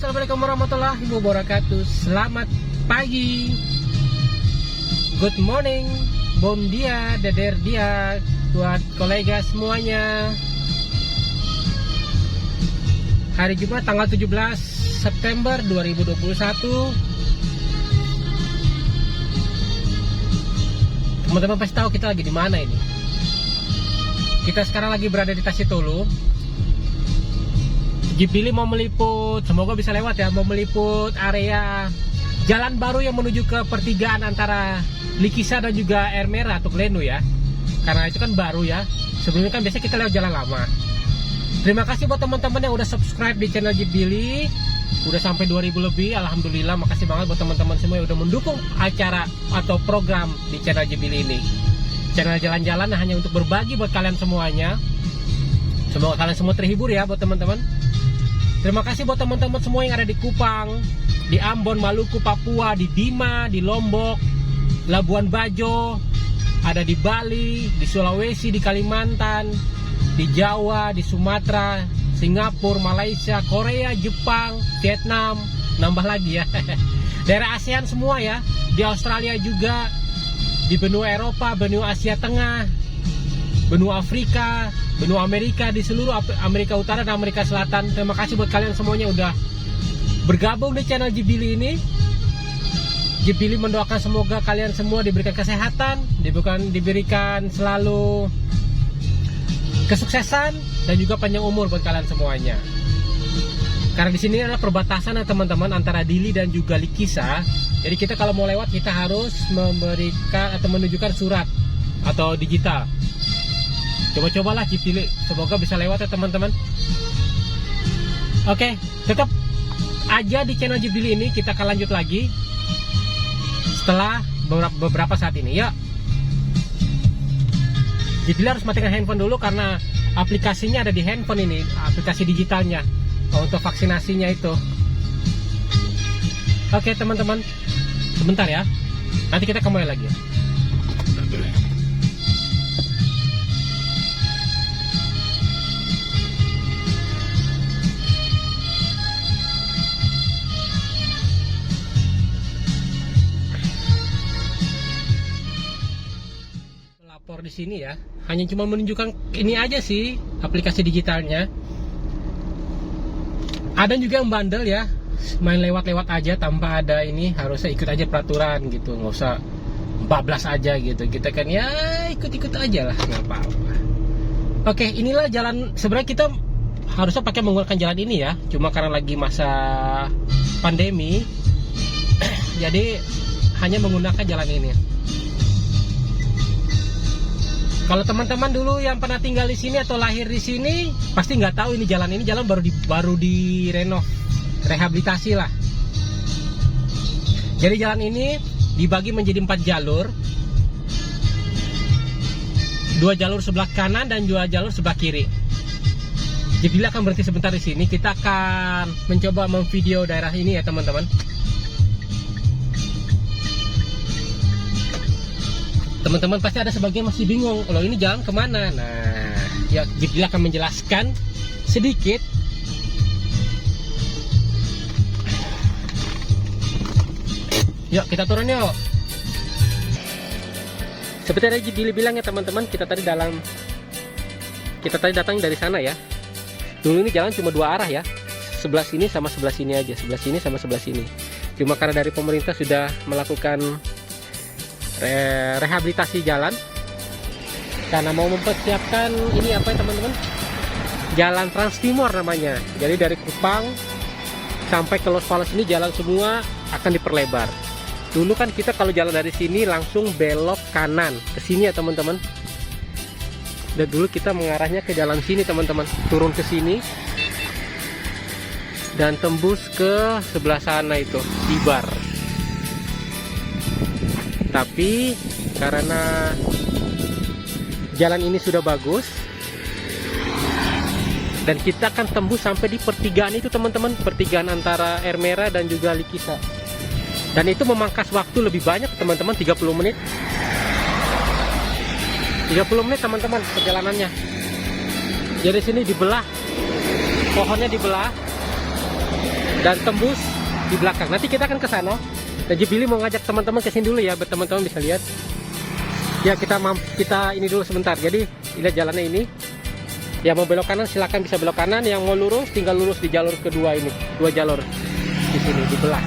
Assalamualaikum warahmatullahi wabarakatuh. Selamat pagi, good morning, bom dia, dader dia, buat kolega semuanya. Hari Jumat tanggal 17 September 2021. Teman-teman pasti tahu kita lagi di mana ini. Kita sekarang lagi berada di Tasitolu. Jibili mau meliput, semoga bisa lewat ya, mau meliput area jalan baru yang menuju ke pertigaan antara Likisa dan juga Air Merah atau Glenu ya. Karena itu kan baru ya. Sebelumnya kan biasanya kita lewat jalan lama. Terima kasih buat teman-teman yang udah subscribe di channel Jibili. Udah sampai 2000 lebih, alhamdulillah. Makasih banget buat teman-teman semua yang udah mendukung acara atau program di channel Jibili ini. Channel jalan-jalan hanya untuk berbagi buat kalian semuanya. Semoga kalian semua terhibur ya buat teman-teman. Terima kasih buat teman-teman semua yang ada di Kupang, di Ambon, Maluku, Papua, di Bima, di Lombok, Labuan Bajo, ada di Bali, di Sulawesi, di Kalimantan, di Jawa, di Sumatera, Singapura, Malaysia, Korea, Jepang, Vietnam, nambah lagi ya. Daerah ASEAN semua ya, di Australia juga, di benua Eropa, benua Asia Tengah, benua Afrika, benua Amerika, di seluruh Amerika Utara dan Amerika Selatan. Terima kasih buat kalian semuanya udah bergabung di channel Jibili ini. Jibili mendoakan semoga kalian semua diberikan kesehatan, diberikan selalu kesuksesan dan juga panjang umur buat kalian semuanya. Karena di sini adalah perbatasan ya teman-teman antara Dili dan juga Likisa. Jadi kita kalau mau lewat kita harus memberikan atau menunjukkan surat atau digital. Coba-cobalah Jibili, semoga bisa lewat ya teman-teman. Oke, tetap aja di channel Jibili ini, kita akan lanjut lagi setelah beberapa saat ini ya. Jibili harus matikan handphone dulu karena aplikasinya ada di handphone ini, aplikasi digitalnya untuk vaksinasinya itu. Oke teman-teman, sebentar ya, nanti kita kembali lagi ya. Di sini ya, hanya cuma menunjukkan ini aja sih aplikasi digitalnya. Ada juga yang bandel ya, main lewat-lewat aja tanpa ada ini, harusnya ikut aja peraturan gitu, nggak usah bablas aja gitu. Kita kan ya ikut-ikut aja lah, nggak apa-apa. Oke, inilah jalan. Sebenarnya kita harusnya pakai menggunakan jalan ini ya, cuma karena lagi masa pandemi jadi hanya menggunakan jalan ini. Kalau teman-teman dulu yang pernah tinggal di sini atau lahir di sini pasti nggak tahu ini jalan baru direnov, rehabilitasi lah. Jadi jalan ini dibagi menjadi 4 jalur, 2 jalur sebelah kanan dan 2 jalur sebelah kiri. Jadi bila akan berhenti sebentar di sini, kita akan mencoba memvideo daerah ini ya teman-teman. Teman-teman pasti ada sebagian masih bingung, loh ini jalan kemana? Nah, ya Jibili akan menjelaskan sedikit. Yuk kita turun yuk. Seperti yang Jibili bilang ya teman-teman, kita tadi datang dari sana ya. Dulu ini jalan cuma 2 arah ya, sebelah sini sama sebelah sini aja, sebelah sini sama sebelah sini. Cuma karena dari pemerintah sudah melakukan rehabilitasi jalan karena mau mempersiapkan ini apa ya teman-teman, jalan Trans Timur namanya. Jadi dari Kupang sampai ke Los Palos ini jalan semua akan diperlebar. Dulu kan kita kalau jalan dari sini langsung belok kanan ke sini ya teman-teman. Dan dulu kita mengarahnya ke jalan sini teman-teman, turun ke sini dan tembus ke sebelah sana itu Sibar. Tapi karena jalan ini sudah bagus dan kita akan tembus sampai di pertigaan itu teman-teman, pertigaan antara Air Merah dan juga Likisa. Dan itu memangkas waktu lebih banyak teman-teman, 30 menit. 30 menit teman-teman perjalanannya. Jadi sini dibelah, pohonnya dibelah dan tembus di belakang. Nanti kita akan ke sana. Dan Jibili mau ngajak teman-teman ke sini dulu ya, biar teman-teman bisa lihat. Ya kita ini dulu sebentar. Jadi lihat jalannya ini. Yang mau belok kanan silakan bisa belok kanan. Yang mau lurus tinggal lurus di jalur kedua ini. 2 jalur di sini dibelah.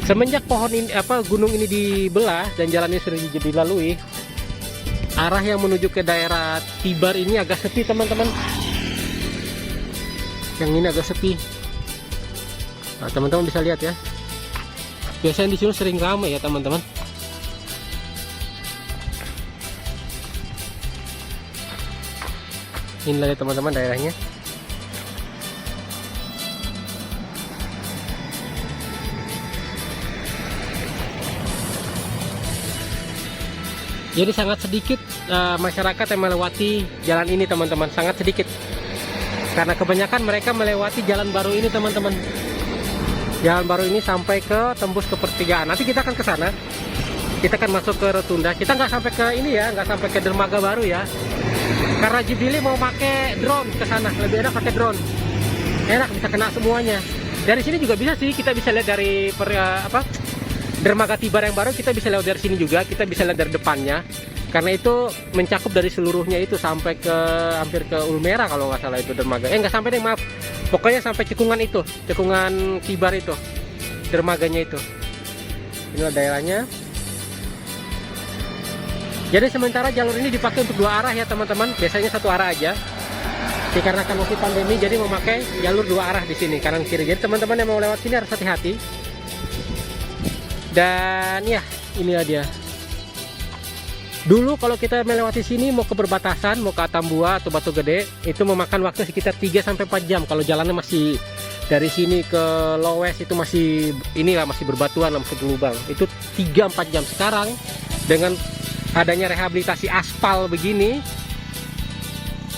Semenjak pohon ini gunung ini dibelah dan jalan ini sudah dilalui, arah yang menuju ke daerah Tibar ini agak sepi teman-teman. Yang ini agak sepi. Nah, teman-teman bisa lihat ya. Biasanya di sini sering ramai ya teman-teman. Inilah ya teman-teman daerahnya. Jadi sangat sedikit masyarakat yang melewati jalan ini teman-teman, sangat sedikit. Karena kebanyakan mereka melewati jalan baru ini teman-teman. Jalan baru ini sampai ke tembus ke pertigaan. Nanti kita akan ke sana. Kita akan masuk ke rotunda. Kita nggak sampai ke ini ya, nggak sampai ke dermaga baru ya. Karena Jibili mau pakai drone ke sana, lebih enak pakai drone. Enak bisa kena semuanya. Dari sini juga bisa sih, kita bisa lihat dari dermaga Tibar yang baru, kita bisa lewat dari sini juga, kita bisa lihat dari depannya. Karena itu mencakup dari seluruhnya itu sampai ke hampir ke Ulmera kalau nggak salah itu dermaga. Nggak sampai deh, maaf. Pokoknya sampai cekungan itu, cekungan Tibar itu, dermaganya itu. Inilah daerahnya. Jadi sementara jalur ini dipakai untuk 2 arah ya teman-teman. Biasanya 1 arah aja. Dikarenakan masih pandemi, jadi memakai jalur 2 arah di sini kanan kiri. Jadi teman-teman yang mau lewat sini harus hati-hati. Dan ya, inilah dia. Dulu kalau kita melewati sini mau ke perbatasan, mau ke Atambua atau Batu Gede, itu memakan waktu sekitar 3-4 jam. Kalau jalannya masih dari sini ke Lowes itu masih masih berbatuan, masih berlubang. Itu 3-4 jam. Sekarang dengan adanya rehabilitasi aspal begini,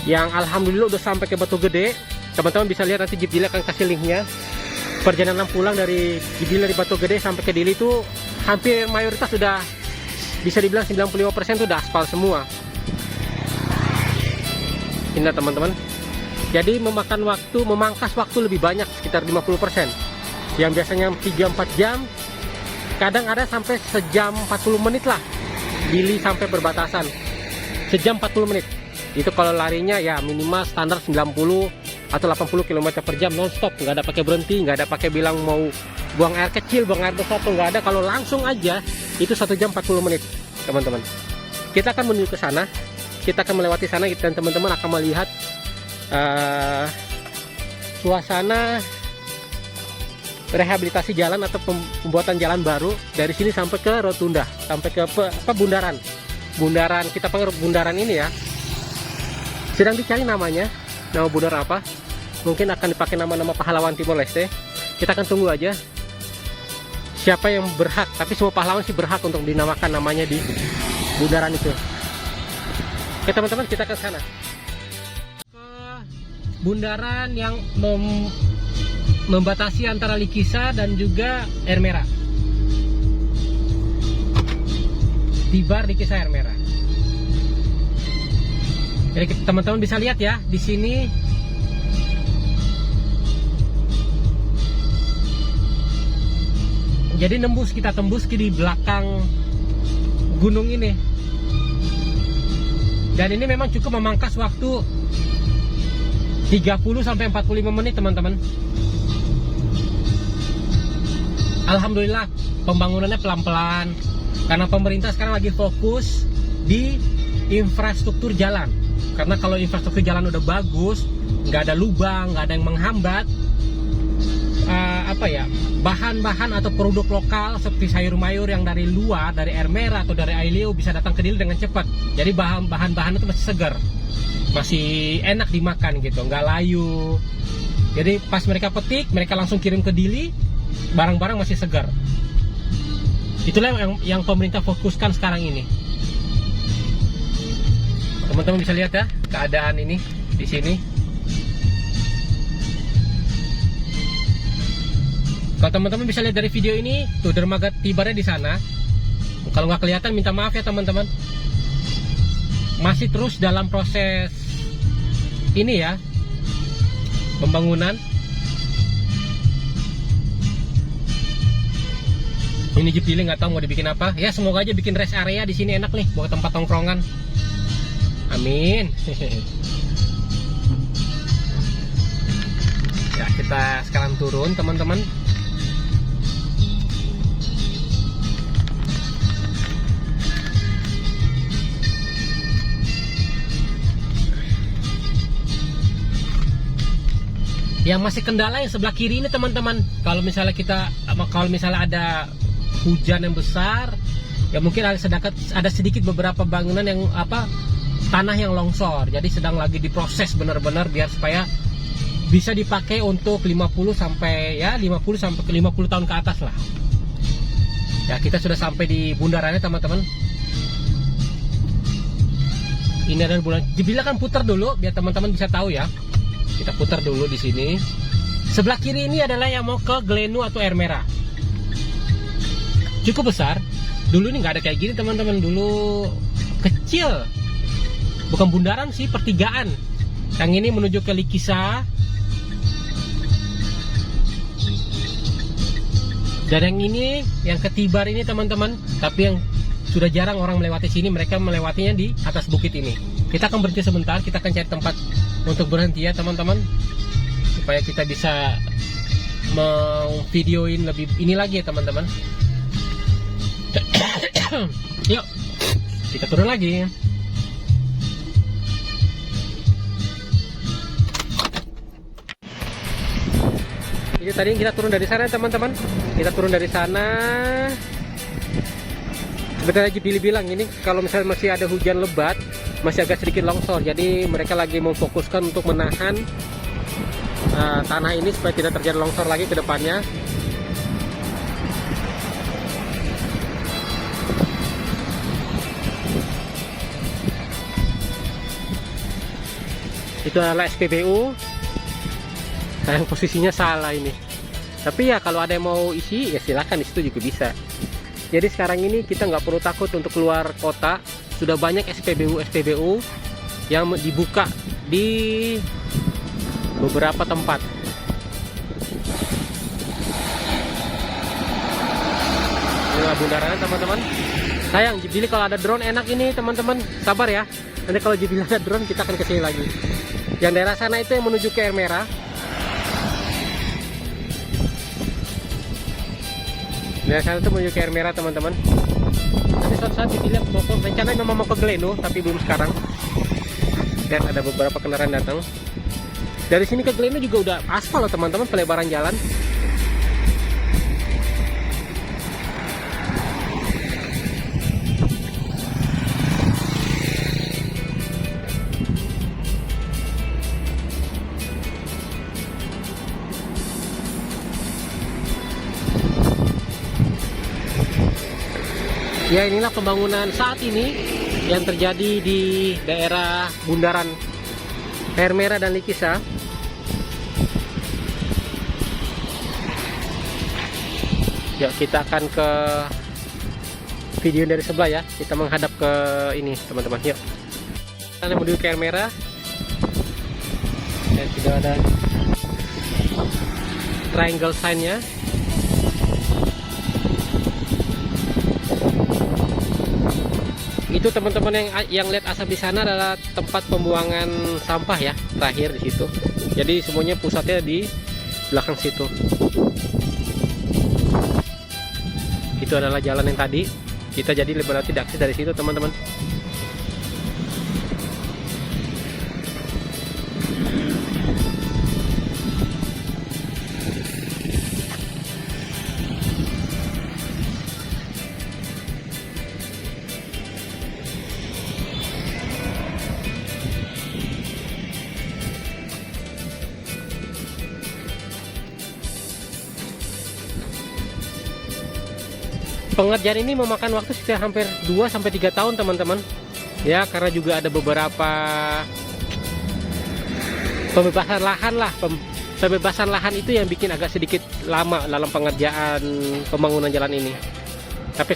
yang alhamdulillah udah sampai ke Batu Gede, teman-teman bisa lihat nanti Jibili akan kasih linknya. Perjalanan pulang dari Jibili dari Batu Gede sampai ke Dili itu hampir mayoritas sudah bisa dibilang 95% itu udah aspal semua. Ini teman-teman. Jadi memangkas waktu lebih banyak sekitar 50%. Yang biasanya 3-4 jam, kadang ada sampai sejam 40 menit lah. Dili sampai perbatasan. Sejam 40 menit. Itu kalau larinya ya minimal standar 90 atau 80 km per jam non-stop, nggak ada pakai berhenti, nggak ada pakai bilang mau buang air kecil, buang air besar, tuh nggak ada. Kalau langsung aja itu 1 jam 40 menit teman-teman. Kita akan menuju ke sana, kita akan melewati sana dan teman-teman akan melihat suasana rehabilitasi jalan atau pembuatan jalan baru dari sini sampai ke rotunda, sampai ke bundaran kita panggil bundaran ini ya. Sedang dicari namanya, nama bundaran apa? Mungkin akan dipakai nama-nama pahlawan Timor Leste. Kita akan tunggu aja siapa yang berhak, tapi semua pahlawan sih berhak untuk dinamakan namanya di bundaran itu. Oke teman-teman, kita ke sana. Ke bundaran yang membatasi antara Likisa dan juga Air Merah. Tibar, Likisa, Air Merah. Jadi teman-teman bisa lihat ya di sini. Jadi kita tembus di belakang gunung ini. Dan ini memang cukup memangkas waktu 30-45 menit teman-teman. Alhamdulillah pembangunannya pelan-pelan. Karena pemerintah sekarang lagi fokus di infrastruktur jalan. Karena kalau infrastruktur jalan udah bagus, nggak ada lubang, nggak ada yang menghambat, bahan-bahan atau produk lokal seperti sayur mayur yang dari luar, dari Air Merah atau dari Aileo bisa datang ke Dili dengan cepat. Jadi bahan-bahan itu masih segar, masih enak dimakan gitu, nggak layu. Jadi pas mereka petik, mereka langsung kirim ke Dili, barang-barang masih segar. Itulah yang pemerintah fokuskan sekarang ini. Teman-teman bisa lihat ya keadaan ini di sini. Kalau teman-teman bisa lihat dari video ini, tuh dermaga Tibarnya di sana. Kalau nggak kelihatan minta maaf ya teman-teman. Masih terus dalam proses ini ya, pembangunan. Ini Jepili nggak tahu mau dibikin apa. Ya semoga aja bikin rest area di sini enak nih buat tempat tongkrongan. Amin. Ya kita sekarang turun teman-teman. Yang masih kendala yang sebelah kiri ini teman-teman. Kalau misalnya ada hujan yang besar, ya mungkin ada sedikit beberapa bangunan yang tanah yang longsor. Jadi sedang lagi diproses benar-benar biar supaya bisa dipakai untuk 50 sampai ke 50 tahun ke atas lah. Ya kita sudah sampai di bundarannya teman-teman. Ini adalah bulan. Dibilang putar dulu biar teman-teman bisa tahu ya. Kita putar dulu di sini. Sebelah kiri ini adalah yang mau ke Glenu atau Air Merah. Cukup besar. Dulu ini nggak ada kayak gini teman-teman. Dulu kecil. Bukan bundaran sih, pertigaan. Yang ini menuju ke Likisa. Dan yang ini, yang ke Tibar ini teman-teman. Tapi yang sudah jarang orang melewati sini. Mereka melewatinya di atas bukit ini. Kita akan berhenti sebentar. Kita akan cari tempat untuk berhenti ya teman-teman. Supaya kita bisa videoin lebih ini lagi ya teman-teman. Yuk, kita turun lagi. Ini tadi kita turun dari sana teman-teman. Kita turun dari sana. Sebentar aja Billy bilang ini kalau misalnya masih ada hujan lebat, masih agak sedikit longsor. Jadi mereka lagi memfokuskan untuk menahan tanah ini supaya tidak terjadi longsor lagi ke depannya. Itu adalah SPBU. Sayang posisinya salah ini. Tapi ya kalau ada yang mau isi ya silakan, di situ juga bisa. Jadi sekarang ini kita nggak perlu takut untuk keluar kota. Sudah banyak SPBU yang dibuka di beberapa tempat. Inilah bundarannya teman-teman. Sayang, jadi kalau ada drone enak ini teman-teman. Sabar ya. Nanti kalau jadi ada drone kita akan kesini lagi. Yang daerah sana itu yang menuju ke Air Merah. Daerah sana itu menuju ke Air Merah teman-teman. Nanti suatu saat dilihat rencananya memang mau ke Glenu tapi belum sekarang. Dan ada beberapa kendaraan datang. Dari sini ke Glenu juga udah aspal loh teman-teman, pelebaran jalan. Ya inilah pembangunan saat ini yang terjadi di daerah bundaran Air Merah dan Likisa. Yuk kita akan ke video dari sebelah ya. Kita menghadap ke ini teman-teman. Yuk. Kita menuju ke Air Merah. Dan sudah ada triangle sign-nya. Itu teman-teman yang lihat asap di sana adalah tempat pembuangan sampah ya, terakhir di situ. Jadi semuanya pusatnya di belakang situ. Itu adalah jalan yang tadi kita jadi melewati akses dari situ teman-teman. Pengerjaan ini memakan waktu sekitar hampir 2-3 tahun teman-teman. Ya karena juga ada beberapa pembebasan lahan lah. Pembebasan lahan itu yang bikin agak sedikit lama dalam pengerjaan pembangunan jalan ini. Tapi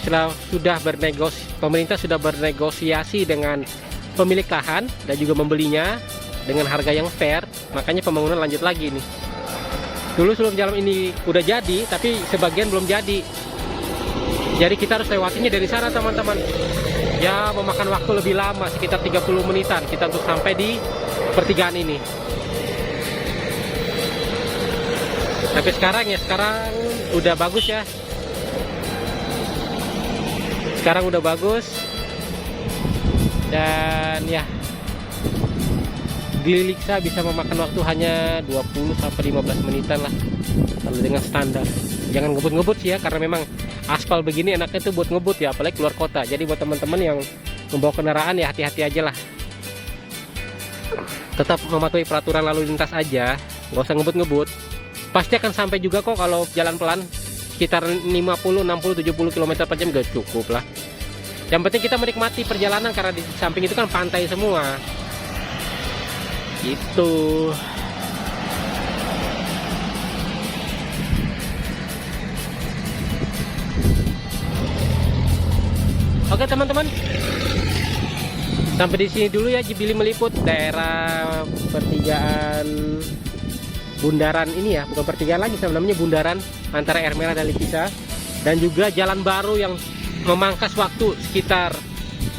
pemerintah sudah bernegosiasi dengan pemilik lahan dan juga membelinya. dengan harga yang fair, makanya pembangunan lanjut lagi nih. Dulu sebelum jalan ini udah jadi, tapi sebagian belum jadi. Jadi kita harus lewatinya dari sana teman-teman. Ya memakan waktu lebih lama, sekitar 30 menitan kita untuk sampai di pertigaan ini. Tapi sekarang udah bagus ya. Sekarang udah bagus. Dan ya, di Liksa bisa memakan waktu hanya 20 sampai 15 menitan lah kalau dengan standar. Jangan ngebut-ngebut sih ya, karena memang aspal begini enaknya tuh buat ngebut ya, apalagi keluar kota. Jadi buat teman-teman yang membawa kendaraan ya hati-hati aja lah. Tetap mematuhi peraturan lalu lintas aja, nggak usah ngebut-ngebut. Pasti akan sampai juga kok kalau jalan pelan, sekitar 50, 60, 70 km per jam gak cukup lah. Yang penting kita menikmati perjalanan, karena di samping itu kan pantai semua. Gitu. Oke teman-teman, sampai di sini dulu ya Jibili meliput daerah pertigaan bundaran ini ya, bukan pertigaan lagi namanya, bundaran antara Air Merah dan Likisa, dan juga jalan baru yang memangkas waktu sekitar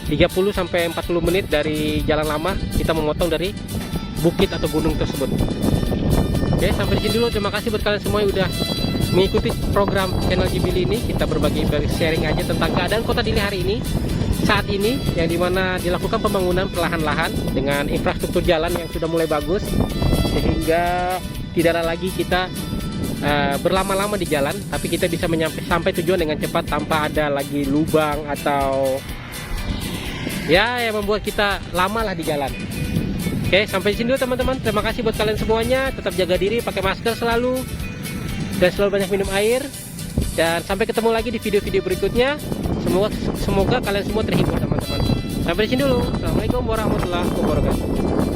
30 sampai 40 menit dari jalan lama. Kita memotong dari bukit atau gunung tersebut. Oke, sampai di sini dulu. Terima kasih buat kalian semua yang udah mengikuti program channel Jibili ini. Kita berbagi sharing aja tentang keadaan kota Dili hari ini, saat ini, yang dimana dilakukan pembangunan perlahan-lahan dengan infrastruktur jalan yang sudah mulai bagus, sehingga tidak ada lagi kita berlama-lama di jalan, tapi kita bisa sampai tujuan dengan cepat tanpa ada lagi lubang atau ya yang membuat kita lama lah di jalan. Oke, sampai di sini dulu teman-teman. Terima kasih buat kalian semuanya. Tetap jaga diri, pakai masker selalu, dan selalu banyak minum air. Dan sampai ketemu lagi di video-video berikutnya. Semoga kalian semua terhibur teman-teman. Sampai di sini dulu. Assalamualaikum warahmatullahi wabarakatuh.